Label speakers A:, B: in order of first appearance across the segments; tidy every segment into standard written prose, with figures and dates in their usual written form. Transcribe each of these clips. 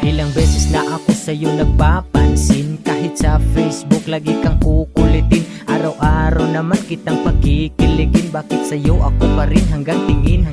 A: Ilang beses na ako sa'yo nagpapansin, kahit sa Facebook lagi kang kukulitin. Araw-araw naman kitang pagkikiligin, bakit sa'yo ako pa rin hanggang tingin,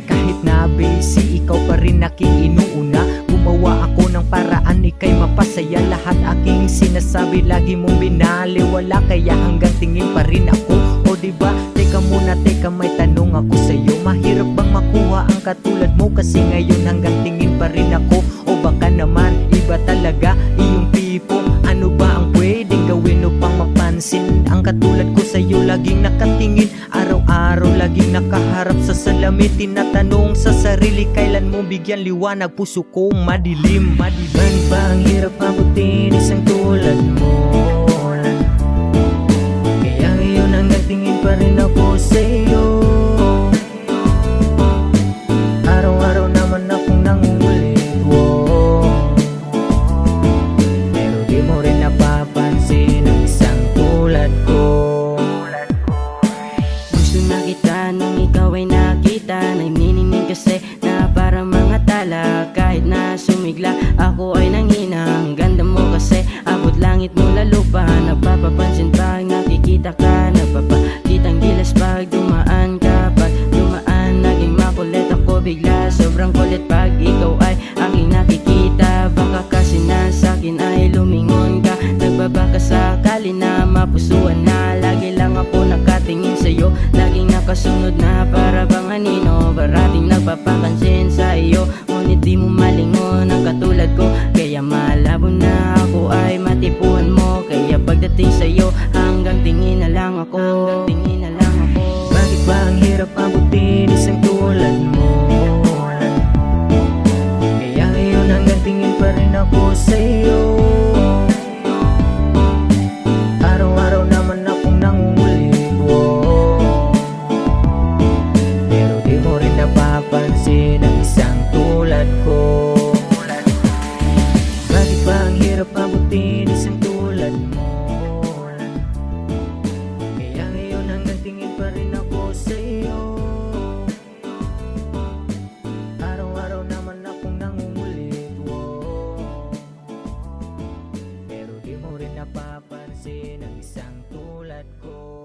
A: kahit na busy, ikaw pa rin aking inuuna. Gumawa ako ng paraan, ika'y mapasaya. Lahat aking sinasabi, lagi mong binaliwala, kaya hanggang tingin pa rin ako. O diba, teka muna, teka, may tanong ako sa'yo. Mahirap bang makuha ang katulad mo? Kasi ngayon hanggang tingin pa rin ako. O baka naman, iba talaga iyong tipo. Ano ba ang pwedeng gawin upang mapansin? Ang katulad ko sa'yo, laging nakatingin. Araw-araw, laging nakaharap sa salamin. Tinatanong sa sarili, kailan mo bigyan liwanag? Puso kong madilim. Bakit ba ang hirap abutin isang tulad mo? Kaya ngayon hanggang tingin pa rin ako sa'yo. Araw-araw naman akong nangungulit, pero di mo rin napapansin ang isang tulad ko.
B: Gusto na kita nung ikaw ay nakita. Naininingin kasi na para mga tala. Kahit na sumigla ako ay nanghina. Ang ganda mo kasi abot langit mula lupa. Napapapansin pag nakikita ka, napapakitang gilas pag dumaan ka. Pag dumaan naging makulit ako bigla. Sobrang kulit pag ikaw ay aking nakikita. Baka kasi nasakin ay lumingon ka. Nagbabaka sakali na mapusuan na. Lagi lang ako nakatingin sa'yo, laging nakasunod na para bang anino. Parating nagpapapansin sa iyo, ngunit di mo malingon ang katulad ko. Kaya malabo na ako ay matipuhan mo. Kaya pagdating sa'yo hanggang tingin na lang ako.
A: Bakit ba ang hirap abutin isang tulad mo? Kaya ngayon hanggang tingin pa rin ako sa'yo. Araw-araw naman akong nangungulit, pero di mo rin napapansin ang isang tulad ko. Bakit ba ang hirap abutin isang tulad mo? Kaya ngayon hanggang tingin pa rin ako sa'yo. Araw-araw naman akong nangungulit, pero di mo rin napapansin ang isang tulad ko.